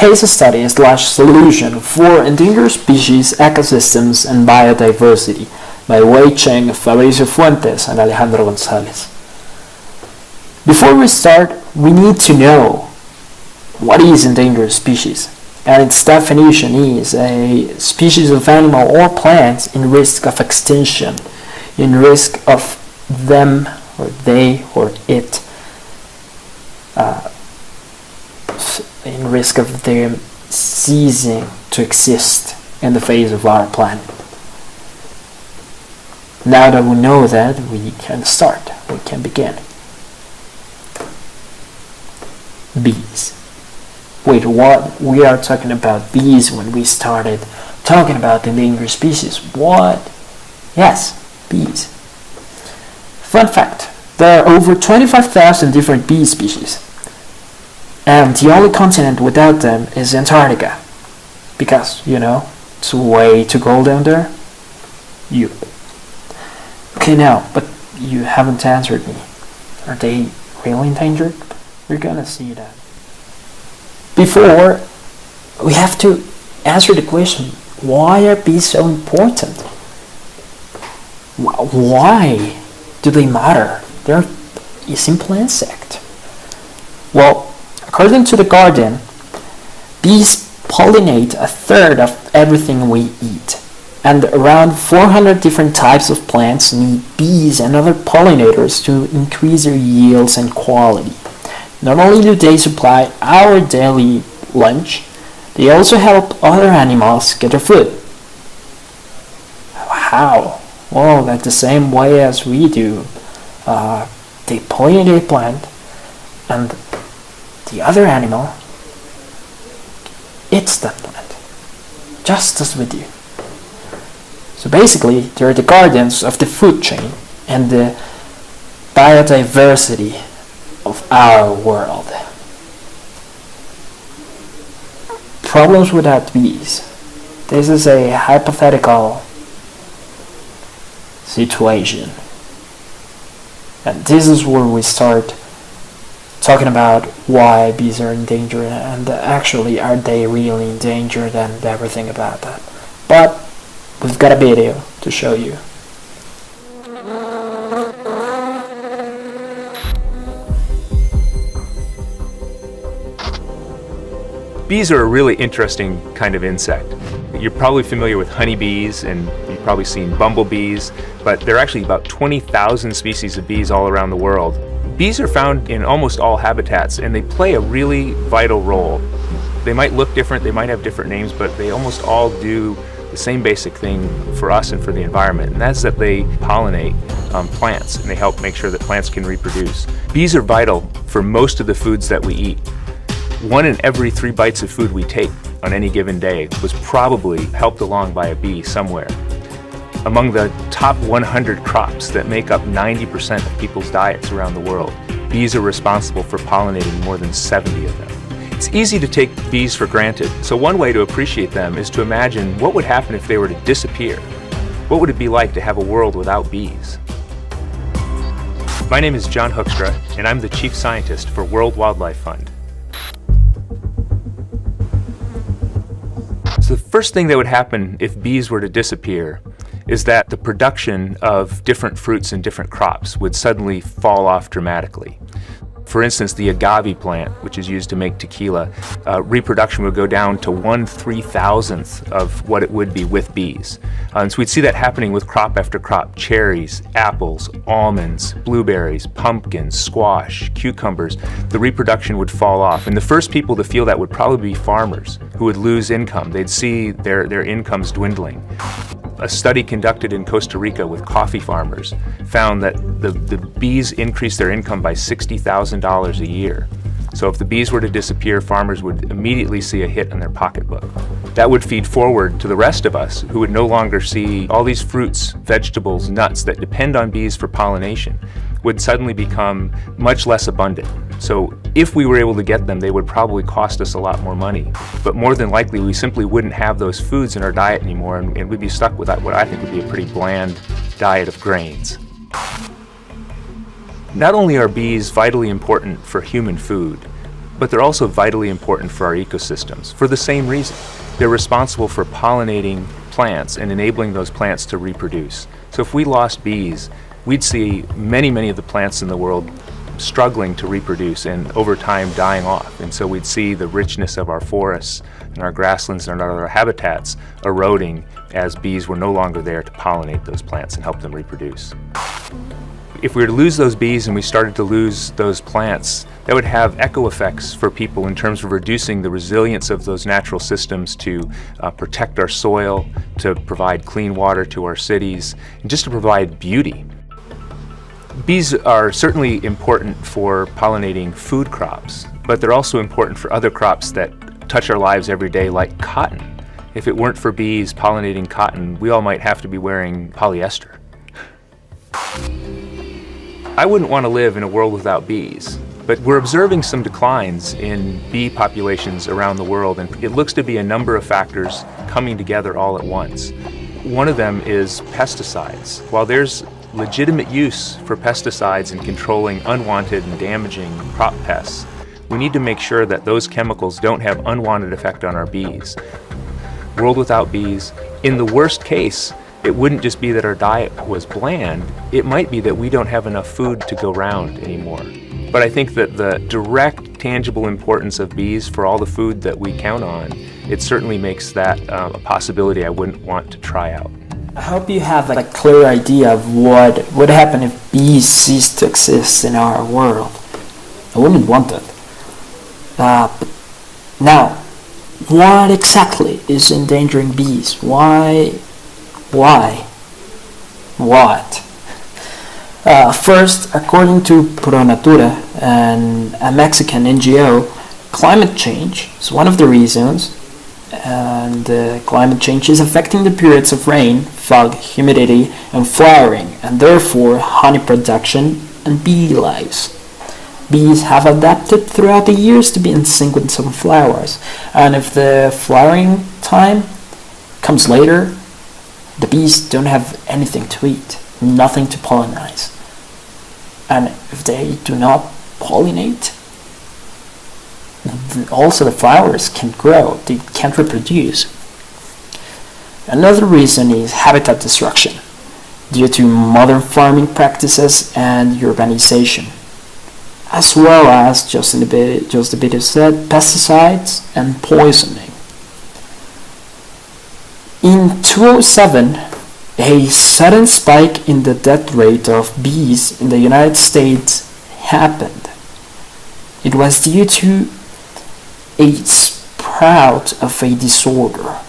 case study slash solution for endangered species, ecosystems, and biodiversity by Wei Cheng, Fabricio Fuentes, and Alejandro Gonzalez. Before we start, we need to know what is endangered species, and its definition is a species of animal or plants in risk of extinction, in risk of them or they or it, in risk of them ceasing to exist in the face of our planet. Now that we know that, we can start, we can begin. Bees. Wait, what? We are talking about bees when we started talking about endangered species. What? Yes, bees. Fun fact, there are over 25,000 different bee species. And the only continent without them is Antarctica. Because, it's way too cold down there. Okay, now, but you haven't answered me. Are they really endangered? We're gonna see that. Before, we have to answer the question, why are bees so important? Why do they matter? They're a simple insect. Well, according to The Guardian, bees pollinate a third of everything we eat, and around 400 different types of plants need bees and other pollinators to increase their yields and quality. Not only do they supply our daily lunch, they also help other animals get their food. How? Well, that's the same way as we do. They pollinate a plant, and the other animal eats that plant, just as we do. So basically, they're the guardians of the food chain and the biodiversity of our world. Problems without bees. This is a hypothetical situation. And this is where we start talking about why bees are endangered and actually are they really endangered and everything about that. But we've got a video to show you. Bees are a really interesting kind of insect. You're probably familiar with honeybees and you've probably seen bumblebees, but there are actually about 20,000 species of bees all around the world. Bees are found in almost all habitats and they play a really vital role. They might look different, they might have different names, but they almost all do the same basic thing for us and for the environment, and that's that they pollinate plants and they help make sure that plants can reproduce. Bees are vital for most of the foods that we eat. 1 in every 3 bites of food we take on any given day was probably helped along by a bee somewhere. Among the top 100 crops that make up 90% of people's diets around the world, bees are responsible for pollinating more than 70 of them. It's easy to take bees for granted, so one way to appreciate them is to imagine what would happen if they were to disappear. What would it be like to have a world without bees? My name is John Hoekstra, and I'm the Chief Scientist for World Wildlife Fund. So the first thing that would happen if bees were to disappear is that the production of different fruits and different crops would suddenly fall off dramatically. For instance, the agave plant, which is used to make tequila, reproduction would go down to 1/3000th of what it would be with bees. And so we'd see that happening with crop after crop: cherries, apples, almonds, blueberries, pumpkins, squash, cucumbers. The reproduction would fall off. And the first people to feel that would probably be farmers who would lose income. They'd see their incomes dwindling. A study conducted in Costa Rica with coffee farmers found that the bees increased their income by $60,000 a year. So if the bees were to disappear, farmers would immediately see a hit in their pocketbook. That would feed forward to the rest of us who would no longer see all these fruits, vegetables, nuts that depend on bees for pollination would suddenly become much less abundant. So if we were able to get them, they would probably cost us a lot more money. But more than likely, we simply wouldn't have those foods in our diet anymore, and we'd be stuck with what I think would be a pretty bland diet of grains. Not only are bees vitally important for human food, but they're also vitally important for our ecosystems for the same reason. They're responsible for pollinating plants and enabling those plants to reproduce. So if we lost bees, we'd see many of the plants in the world struggling to reproduce and over time dying off. And so we'd see the richness of our forests and our grasslands and our other habitats eroding as bees were no longer there to pollinate those plants and help them reproduce. If we were to lose those bees and we started to lose those plants, that would have echo effects for people in terms of reducing the resilience of those natural systems to protect our soil, to provide clean water to our cities, and just to provide beauty. Bees are certainly important for pollinating food crops, but they're also important for other crops that touch our lives every day, like cotton. If it weren't for bees pollinating cotton, we all might have to be wearing polyester. I wouldn't want to live in a world without bees, but we're observing some declines in bee populations around the world, and it looks to be a number of factors coming together all at once. One of them is pesticides. While there's legitimate use for pesticides in controlling unwanted and damaging crop pests, we need to make sure that those chemicals don't have unwanted effect on our bees. World without bees, in the worst case, it wouldn't just be that our diet was bland, it might be that we don't have enough food to go round anymore. But I think that the direct, tangible importance of bees for all the food that we count on, it certainly makes that a possibility I wouldn't want to try out. I hope you have a clear idea of what would happen if bees ceased to exist in our world. I wouldn't want that. Now, what exactly is endangering bees? Why? What? First, according to ProNatura, a Mexican NGO, climate change is one of the reasons, and climate change is affecting the periods of rain, fog, humidity, and flowering, and therefore honey production and bee lives. Bees have adapted throughout the years to be in sync with some flowers, and if the flowering time comes later, the bees don't have anything to eat, nothing to pollinize. And if they do not pollinate, also the flowers can't grow, they can't reproduce. Another reason is habitat destruction due to modern farming practices and urbanization, as well as just a bit of said, pesticides and poisoning. In 2007, a sudden spike in the death rate of bees in the United States happened. It was due to a sprout of a disorder.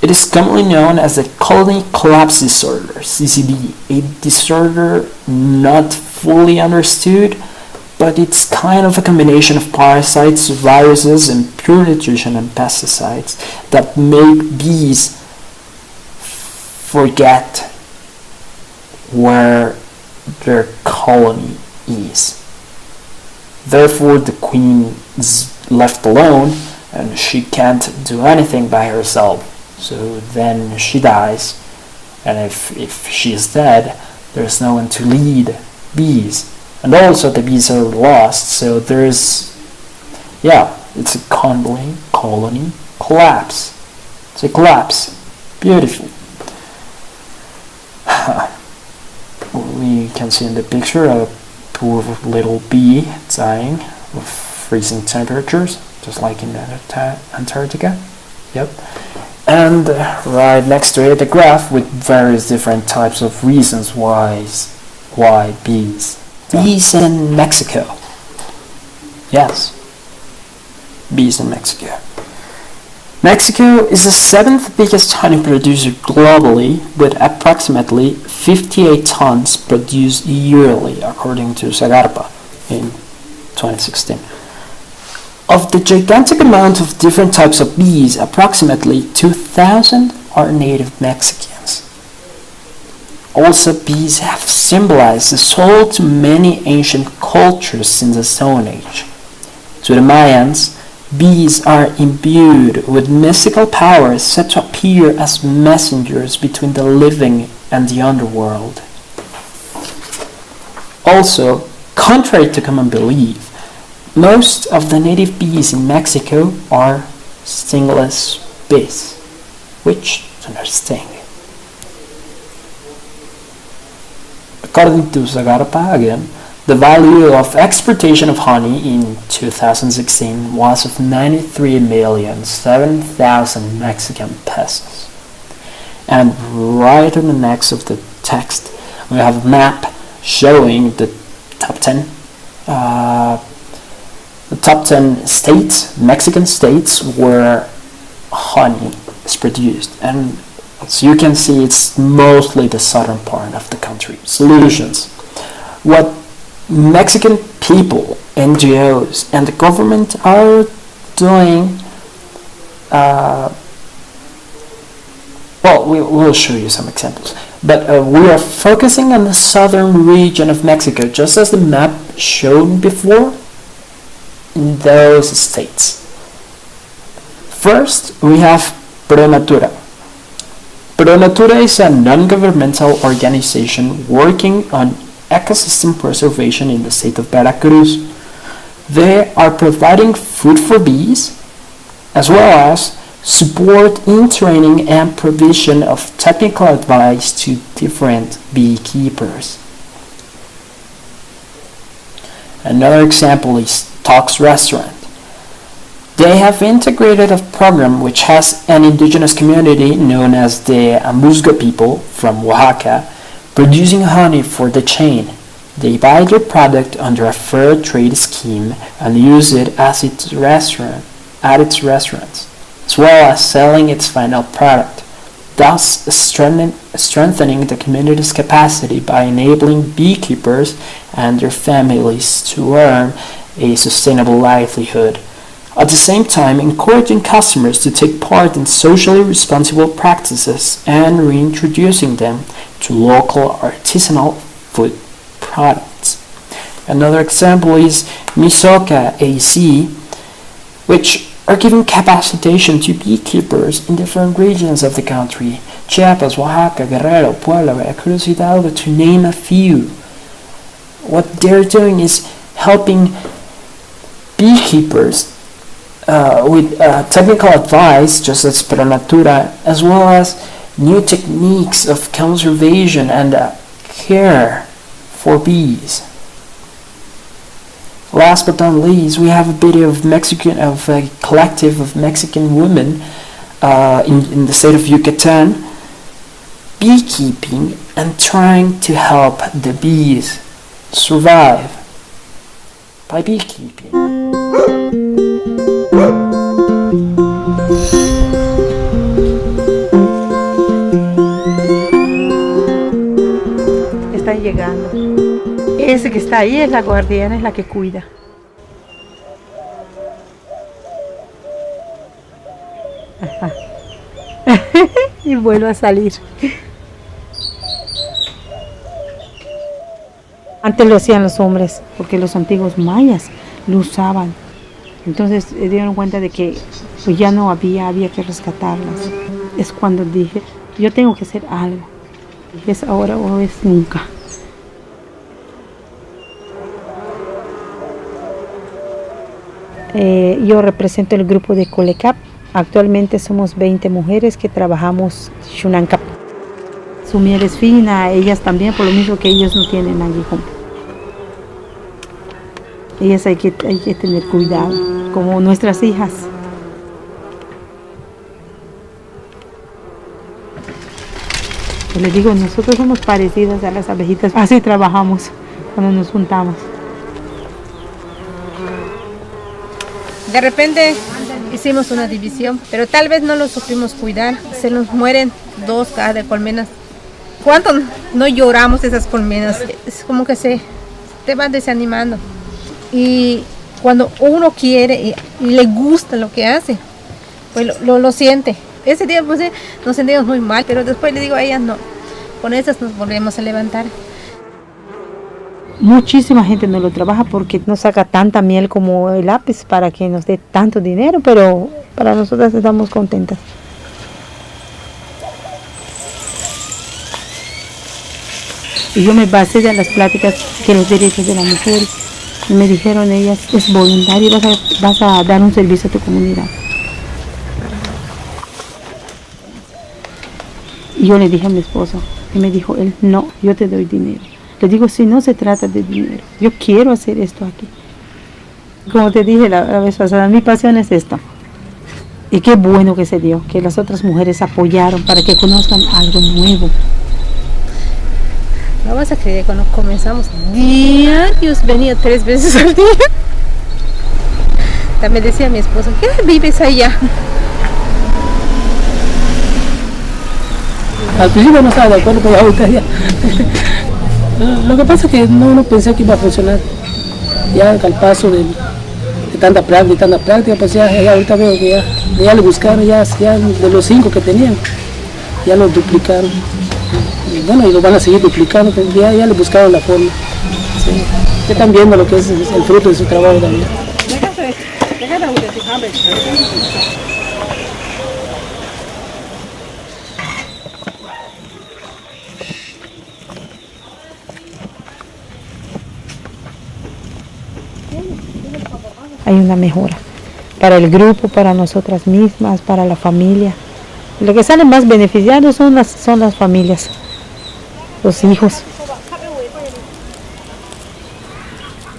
It is commonly known as the colony collapse disorder, CCD, a disorder not fully understood, but it's kind of a combination of parasites, viruses, impure nutrition, and pesticides that make bees forget where their colony is. Therefore, the queen is left alone and she can't do anything by herself. So then she dies, and if she is dead, there's no one to lead bees. And also the bees are lost, so it's a colony collapse. It's a collapse. Beautiful. We can see in the picture a poor little bee dying of freezing temperatures, just like in Antarctica. Yep. And right next to it, a graph with various different types of reasons why bees. Bees in Mexico. Yes. Bees in Mexico. Mexico is the 7th biggest honey producer globally, with approximately 58 tons produced yearly, according to Zagarpa in 2016. Of the gigantic amount of different types of bees, approximately 2,000 are native Mexicans. Also, bees have symbolized the soul to many ancient cultures since the Stone Age. To the Mayans, bees are imbued with mystical powers said to appear as messengers between the living and the underworld. Also, contrary to common belief, most of the native bees in Mexico are stingless bees, which do not sting. According to Zagarpa again, the value of exportation of honey in 2016 was of 93,007,000 Mexican pesos. And right on the next of the text, we have a map showing the top 10 states, Mexican states, where honey is produced. And as you can see, it's mostly the southern part of the country. Solutions. What Mexican people, NGOs, and the government are doing, we'll show you some examples. But we are focusing on the southern region of Mexico, just as the map showed before in those states. First, we have Pro Natura. Pro Natura is a non-governmental organization working on ecosystem preservation in the state of Veracruz. They are providing food for bees, as well as support in training and provision of technical advice to different beekeepers. Another example is Talks Restaurant. They have integrated a program which has an indigenous community known as the Amuzga people from Oaxaca producing honey for the chain. They buy their product under a fair trade scheme and use it at its restaurants, as well as selling its final product, thus strengthening the community's capacity by enabling beekeepers and their families to earn a sustainable livelihood. At the same time, encouraging customers to take part in socially responsible practices and reintroducing them to local artisanal food products. Another example is Misoka AC, which are giving capacitation to beekeepers in different regions of the country: Chiapas, Oaxaca, Guerrero, Puebla, Veracruz, Hidalgo, to name a few. What they're doing is helping beekeepers with technical advice, just as Pro Natura, as well as new techniques of conservation and care for bees. Last but not least, we have a video of a collective of Mexican women in the state of Yucatan beekeeping and trying to help the bees survive by beekeeping. Están llegando. Ese que está ahí es la guardiana, es la que cuida. Ajá. Y vuelve a salir. Antes lo hacían los hombres, porque los antiguos mayas lo usaban. Entonces se dieron cuenta de que pues ya no había que rescatarlas. Es cuando dije, yo tengo que hacer algo. Es ahora o es nunca. Yo represento el grupo de Colecap. Actualmente somos 20 mujeres que trabajamos Xunancap. Su miel es fina, ellas también, por lo mismo que ellos no tienen aguijón. Ellas hay que tener cuidado, como nuestras hijas. Pues les digo, nosotros somos parecidas a las abejitas, así trabajamos cuando nos juntamos. De repente hicimos una división, pero tal vez no lo supimos cuidar. Se nos mueren 2 cada de colmenas. ¿Cuánto no lloramos esas colmenas? Es como que te van desanimando. Y cuando uno quiere y le gusta lo que hace, pues lo siente. Ese día pues nos sentimos muy mal, pero después le digo a ellas, no, con esas nos volvemos a levantar. Muchísima gente no lo trabaja porque no saca tanta miel como el lápiz para que nos dé tanto dinero, pero para nosotras estamos contentas. Y yo me basé de las pláticas que los derechos de la mujer. Y me dijeron ellas, es voluntario, vas a dar un servicio a tu comunidad. Y yo le dije a mi esposo, y me dijo él, no, yo te doy dinero. Le digo, si no se trata de dinero, yo quiero hacer esto aquí. Como te dije la vez pasada, mi pasión es esto. Y qué bueno que se dio, que las otras mujeres apoyaron para que conozcan algo nuevo. No vas a creer, cuando comenzamos, diarios venía 3 veces al día. También decía mi esposo, ¿qué vives allá? Al principio no estaba de acuerdo, pero ahorita ya. Lo que pasa es que no pensé que iba a funcionar. Ya al paso de tanta práctica, pues ya ahorita veo que ya le buscaron, ya de los 5 que tenían, ya lo duplicaron. Y bueno, y lo van a seguir duplicando, pues ya le buscaron la forma. Sí. Ya están viendo lo que es el fruto de su trabajo también. Hay una mejora para el grupo, para nosotras mismas, para la familia. Lo que salen más beneficiados son las familias, los hijos.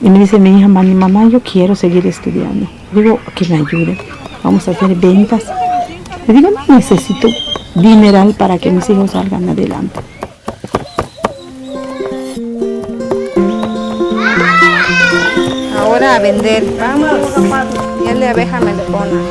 Y me dice mi hija, mamá, yo quiero seguir estudiando. Digo, que me ayuden, vamos a hacer ventas. Le digo, no necesito dineral para que mis hijos salgan adelante. Ahora a vender. Vamos. Miel de abeja melipona.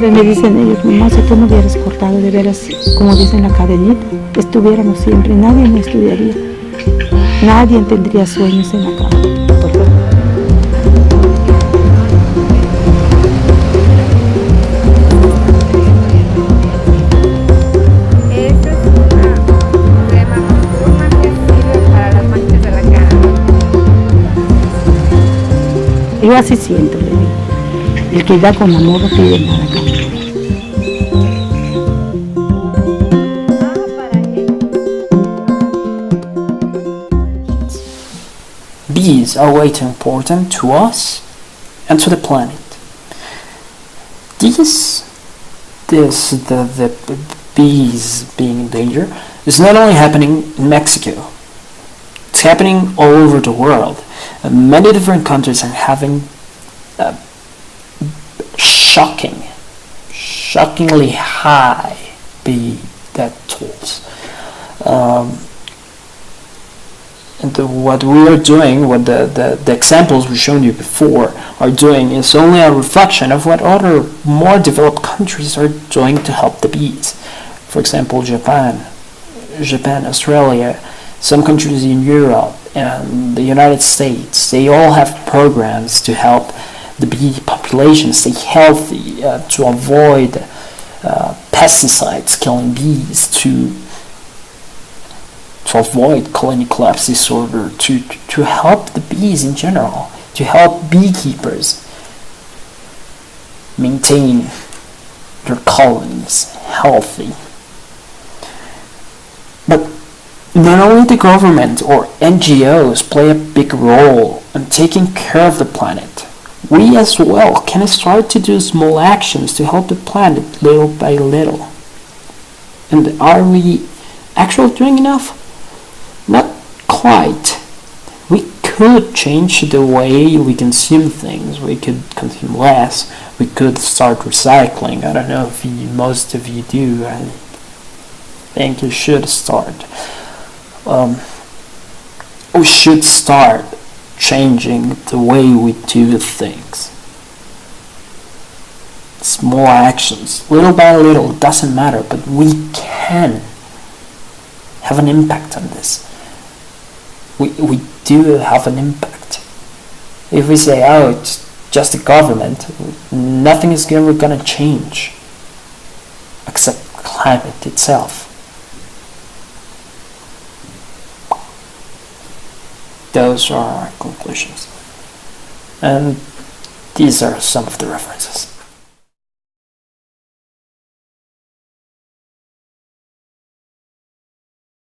Me dicen ellos, mamá, si tú no hubieras cortado de veras, como dicen la cadenita, estuviéramos siempre, nadie no estudiaría, nadie tendría sueños en la cama. Esta es una crema nocturna que sirve para las manchas de la cara. Yo así siento, le digo. El que da con amor no pide nada a cambio. Bees are way too important to us and to the planet. The bees being in danger is not only happening in Mexico, it's happening all over the world. Many different countries are having shockingly high bee death tolls. And what we are doing, what the examples we showed you before are doing, is only a reflection of what other more developed countries are doing to help the bees. For example, Japan, Australia, some countries in Europe, and the United States, they all have programs to help the bee population stay healthy, to avoid pesticides killing bees, to avoid colony collapse disorder, to help the bees in general, to help beekeepers maintain their colonies healthy. But not only the government or NGOs play a big role in taking care of the planet, we as well can start to do small actions to help the planet little by little. And are we actually doing enough? Not quite. We could change the way we consume things. We could consume less. We could start recycling. I don't know if most of you do. I think you should start. We should start changing the way we do things. Small actions, little by little, it doesn't matter, but we can have an impact on this. We do have an impact. If we say, oh, it's just the government, nothing is ever going to change except climate itself. Those are our conclusions. And These are some of the references.